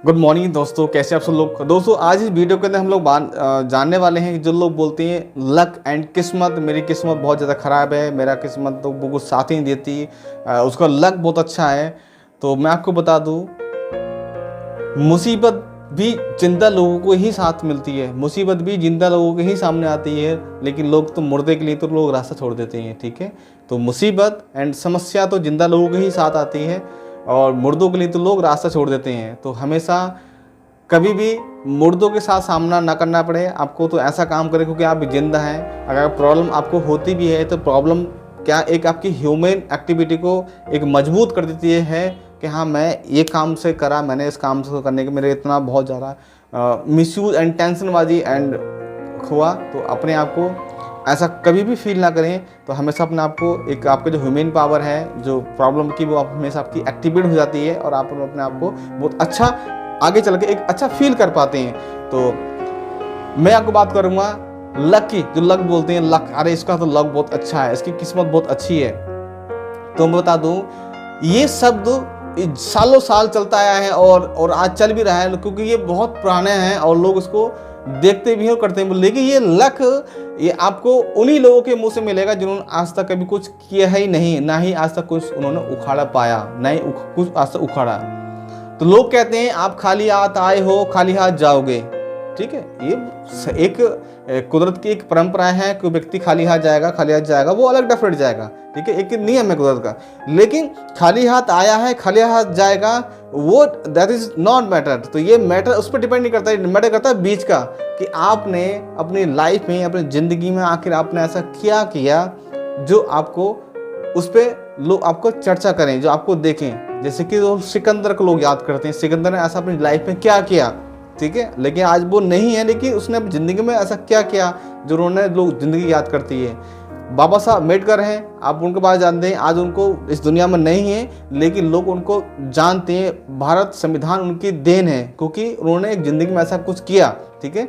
Good morning दोस्तों, कैसे आप सब लोग। दोस्तों आज इस वीडियो के अंदर हम लोग जानने वाले हैं कि जो लोग बोलते हैं लक एंड किस्मत, मेरी किस्मत बहुत ज़्यादा ख़राब है, मेरा किस्मत तो वो कुछ साथ ही नहीं देती, उसका लक बहुत अच्छा है। तो मैं आपको बता दूं, मुसीबत भी जिंदा लोगों को ही साथ मिलती है, मुसीबत भी जिंदा लोगों के ही सामने आती है, लेकिन लोग तो मुर्दे के लिए तो लोग रास्ता छोड़ देते हैं। ठीक है, तो मुसीबत एंड समस्या तो जिंदा लोगों के ही साथ आती है और मुर्दों के लिए तो लोग रास्ता छोड़ देते हैं। तो हमेशा कभी भी मुर्दों के साथ सामना ना करना पड़े आपको, तो ऐसा काम करें क्योंकि आप जिंदा हैं। अगर प्रॉब्लम आपको होती भी है तो प्रॉब्लम क्या एक आपकी ह्यूमन एक्टिविटी को एक मजबूत कर देती है कि हाँ मैं ये काम से करा, मैंने इस काम से करने के मेरे इतना बहुत ज़्यादा मिसयूज एंड टेंशनबाजी एंड हुआ। तो अपने आप को ऐसा कभी भी फील ना करें। तो हमेशा अपने आप को एक आपका जो ह्यूमन पावर है, जो प्रॉब्लम की, वो आप हमेशा आपकी एक्टिवेट हो जाती है और आप अपने आप को बहुत अच्छा आगे चल के एक अच्छा फील कर पाते हैं। तो मैं आपको बात करूँगा लक की, जो लक बोलते हैं लक, अरे इसका तो लक बहुत अच्छा है, इसकी किस्मत बहुत अच्छी है। तो मैं बता दूँ, ये शब्द सालों साल चलता आया है और आज चल भी रहा है, क्योंकि ये बहुत पुराने हैं और लोग इसको देखते भी हैं और करते हैं। लेकिन ये लक ये आपको उन्हीं लोगों के मुंह से मिलेगा जिन्होंने आज तक कभी कुछ किया ही नहीं, ना ही आज तक कुछ उन्होंने उखाड़ा पाया, ना ही कुछ आज तक उखाड़ा। तो लोग कहते हैं आप खाली हाथ आए हो खाली हाथ जाओगे। ठीक है, ये एक कुदरत की एक परंपरा है कि व्यक्ति खाली हाथ जाएगा, वो अलग डेफिनेट जाएगा। ठीक है, एक नियम है कुदरत का। लेकिन खाली हाथ आया है खाली हाथ जाएगा, वो दैट इज नॉट मैटर। तो ये मैटर उस पर डिपेंड नहीं करता, मैटर करता है बीच का, कि आपने अपनी लाइफ में, अपनी ज़िंदगी में आखिर आपने ऐसा क्या किया जो आपको उस पर लोग आपको चर्चा करें, जो आपको देखें। जैसे कि सिकंदर को लोग याद करते हैं, सिकंदर ने ऐसा अपनी लाइफ में क्या किया। ठीक है, लेकिन आज वो नहीं है, लेकिन उसने अपनी ज़िंदगी में ऐसा क्या किया जो उन्होंने लोग ज़िंदगी याद करती है। बाबा साहब अम्बेडकर हैं, आप उनके बारे में जानते हैं, आज उनको इस दुनिया में नहीं है, लेकिन लोग उनको जानते हैं। भारत संविधान उनकी देन है, क्योंकि उन्होंने एक ज़िंदगी में ऐसा कुछ किया। ठीक है,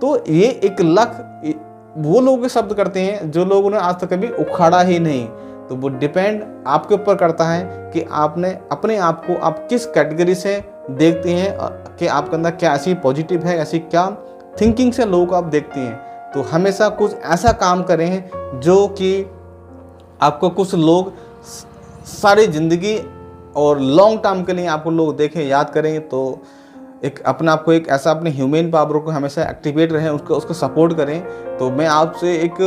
तो ये एक लक वो लोग शब्द करते हैं जो लोगों ने आज तक कभी उखाड़ा ही नहीं। तो वो डिपेंड आपके ऊपर करता है कि आपने अपने आप को आप किस कैटेगरी से देखते हैं, कि आपके अंदर क्या ऐसी पॉजिटिव है, ऐसी क्या थिंकिंग से लोगों को आप देखते हैं। तो हमेशा कुछ ऐसा काम करें जो कि आपको कुछ लोग सारी ज़िंदगी और लॉन्ग टर्म के लिए आपको लोग देखें, याद करें। तो एक अपने आप को एक ऐसा अपने ह्यूमन पावर को हमेशा एक्टिवेट रहें, उसको सपोर्ट करें। तो मैं आपसे एक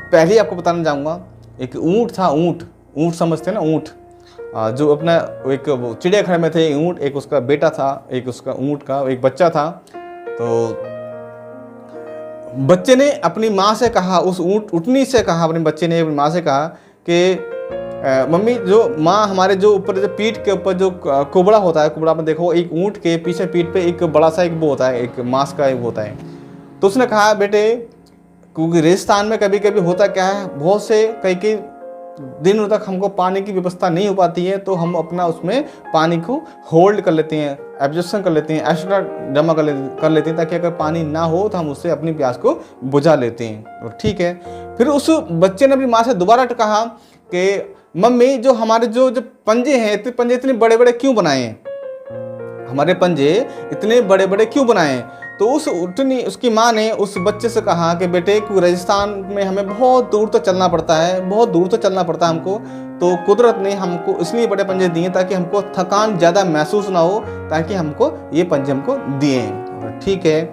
पहले आपको बताना चाहूँगा, एक ऊँट था, ऊँट समझते हैं ना, ऊँट जो अपना एक चिड़ियाघर में थे ऊँट, एक उसका बेटा था, एक उसका ऊँट का एक बच्चा था। तो बच्चे ने अपनी माँ से कहा, उस ऊँटनी से कहा, अपने बच्चे ने अपनी माँ से कहा कि मम्मी, जो माँ हमारे जो ऊपर जो पीठ के ऊपर जो कुबड़ा होता है, कुबड़ा में देखो एक ऊँट के पीछे पीठ पे एक बड़ा सा एक वो होता है, एक मांस का एक वो होता है। तो उसने कहा बेटे, क्योंकि रेगिस्तान में कभी कभी होता क्या है, बहुत से कई दिनों तक हमको पानी की व्यवस्था नहीं हो पाती है, तो हम अपना उसमें पानी को होल्ड कर लेते हैं, एब्जॉर्प्शन कर लेते हैं, एक्स्ट्रा जमा कर लेते हैं, ताकि अगर पानी ना हो तो हम उससे अपनी प्यास को बुझा लेते हैं। और ठीक है, फिर उस बच्चे ने अपनी माँ से दोबारा कहा कि मम्मी, जो हमारे जो पंजे हैं, पंजे इतने बड़े बड़े क्यों बनाए हैं, हमारे पंजे इतने बड़े बड़े क्यों बनाए हैं। तो उसकी माँ ने उस बच्चे से कहा कि बेटे, राजस्थान में हमें बहुत दूर तक चलना पड़ता है, बहुत दूर तक चलना पड़ता है हमको, तो कुदरत ने हमको इसलिए बड़े पंजे दिए ताकि हमको थकान ज़्यादा महसूस ना हो, ताकि हमको ये पंजे हमको दिए हैं। ठीक है,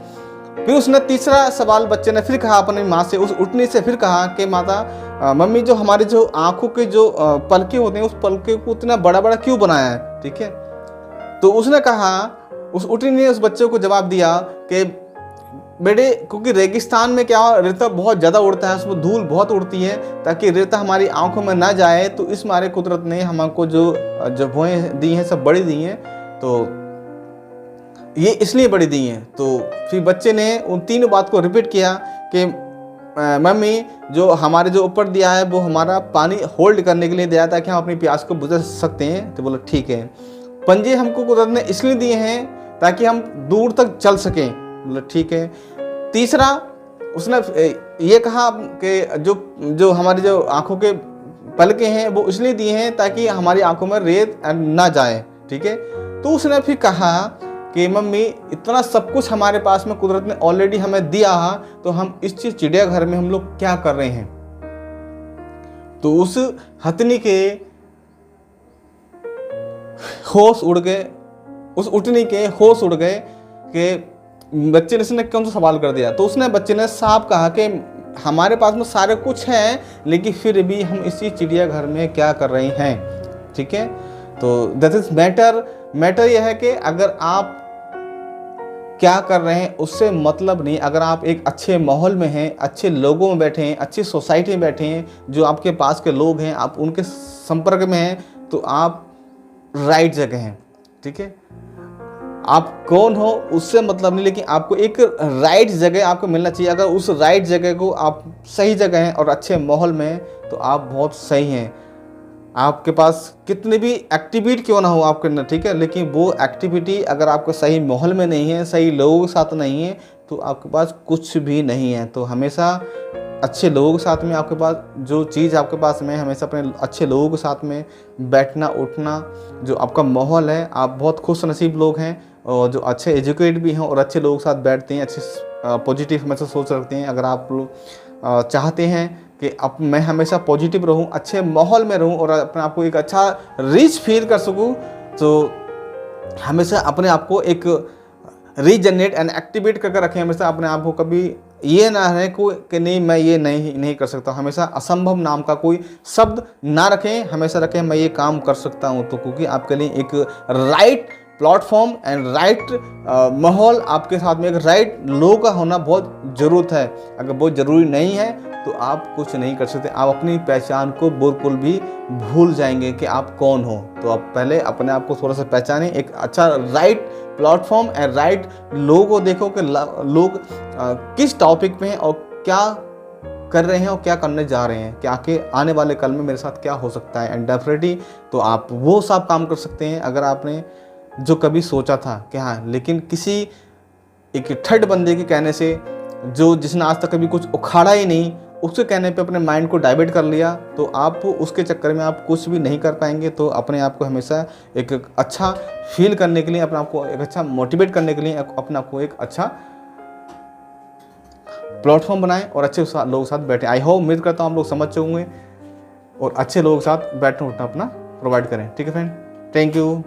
फिर उसने तीसरा सवाल बच्चे ने फिर कहा अपनी माँ से, उस ऊँटनी से फिर कहा कि माता, मम्मी, जो हमारे जो आँखों के जो पलके होते हैं, उस पलके को इतना बड़ा बड़ा क्यों बनाया है। ठीक है, तो उसने कहा, उस ऊँटनी ने उस बच्चे को जवाब दिया कि बेटे, क्योंकि रेगिस्तान में क्या रेता बहुत ज़्यादा उड़ता है, उसमें धूल बहुत उड़ती है, ताकि रेता हमारी आंखों में ना जाए, तो इस मारे कुदरत ने हमको जो भुएं दी हैं सब बड़ी दी हैं, तो ये इसलिए बड़ी दी हैं। तो फिर बच्चे ने उन तीनों बात को रिपीट किया कि मम्मी, जो हमारे जो ऊपर दिया है वो हमारा पानी होल्ड करने के लिए दिया, ताकि हम अपनी प्यास को बुझा सकते हैं। तो बोला ठीक है। पंजे हमको कुदरत ने इसलिए दिए हैं ताकि हम दूर तक चल सकें। बोला ठीक है। तीसरा, उसने ये कहा कि जो हमारी जो आंखों के पलके हैं वो इसलिए दिए हैं ताकि हमारी आंखों में रेत ना जाए। ठीक है। तो उसने फिर कहा कि मम्मी इतना सब कुछ हमारे पास में कुदरत ने ऑलरेडी हमें दिया है, तो हम इस चीज चिड़ियाघर में हम लोग क्या कर रहे हैं। तो उस हथनी के होश उड़ गए, उस उठनी के होश उड़ गए कि बच्चे ने इसने कौन सा सवाल कर दिया। तो उसने बच्चे ने साफ कहा कि हमारे पास में सारे कुछ हैं, लेकिन फिर भी हम इसी चिड़ियाघर में क्या कर रहे हैं, ठीक है। तो दैट इज मैटर यह है कि अगर आप क्या कर रहे हैं उससे मतलब नहीं। अगर आप एक अच्छे माहौल में हैं, अच्छे लोगों में बैठे हैं, अच्छी सोसाइटी में बैठे हैं, जो आपके पास के लोग हैं, आप उनके संपर्क में हैं, तो आप राइट जगह हैं, ठीक है। आप कौन हो उससे मतलब नहीं, लेकिन आपको एक राइट जगह आपको मिलना चाहिए। अगर उस राइट जगह को आप सही जगह हैं और अच्छे माहौल में हैं, तो आप बहुत सही हैं। आपके पास कितनी भी एक्टिविटी क्यों ना हो आपके अंदर, ठीक है, लेकिन वो एक्टिविटी अगर आपको सही माहौल में नहीं है, सही लोगों के साथ नहीं है, तो आपके पास कुछ भी नहीं है। तो हमेशा अच्छे लोगों के साथ में, आपके पास जो चीज़ आपके पास में, हमेशा अपने अच्छे लोगों के साथ में बैठना उठना, जो आपका माहौल है, आप बहुत खुश नसीब लोग हैं और जो अच्छे एजुकेट भी हैं और अच्छे लोगों के साथ बैठते हैं, अच्छे पॉजिटिव हमेशा सोच रखते हैं। अगर आप लोग चाहते हैं कि अब मैं हमेशा पॉजिटिव रहूं, अच्छे माहौल में रहूं और अपने आप को एक अच्छा रिच फील कर सकूं, तो हमेशा अपने आप को एक रीजनरेट एंड एक्टिवेट करके रखें। हमेशा अपने आप को कभी ये ना रहे कि नहीं मैं ये नहीं कर सकता। हमेशा असंभव नाम का कोई शब्द ना रखें, हमेशा रखें मैं ये काम कर सकता हूँ। तो क्योंकि आपके लिए एक राइट प्लेटफॉर्म एंड राइट माहौल, आपके साथ में एक राइट लोगों का होना बहुत ज़रूरत है। अगर बहुत ज़रूरी नहीं है तो आप कुछ नहीं कर सकते। आप अपनी पहचान को बिल्कुल भी भूल जाएंगे कि आप कौन हो। तो आप पहले अपने आप को थोड़ा सा पहचानें, एक अच्छा राइट प्लेटफॉर्म एंड राइट लोगों को देखो कि लोग किस टॉपिक पे हैं और क्या कर रहे हैं और क्या करने जा रहे हैं, कि आके आने वाले कल में मेरे साथ क्या हो सकता है। एंड डेफिनेटली तो आप वो सब काम कर सकते हैं अगर आपने जो कभी सोचा था कि हाँ, लेकिन किसी एक थर्ड बंदे के कहने से, जो जिसने आज तक कभी कुछ उखाड़ा ही नहीं, उसके कहने पे अपने माइंड को डाइवर्ट कर लिया, तो आप उसके चक्कर में आप कुछ भी नहीं कर पाएंगे। तो अपने आप को हमेशा एक अच्छा फील करने के लिए, अपने आप को एक अच्छा मोटिवेट करने के लिए अपने आप को एक अच्छा प्लेटफॉर्म बनाएं और अच्छे लोगों के साथ बैठें। आई होप, उम्मीद करता हूँ आप लोग समझ चुके होंगे और अच्छे लोगों के साथ बैठना उठना अपना प्रोवाइड करें। ठीक है फ्रेंड, थैंक यू।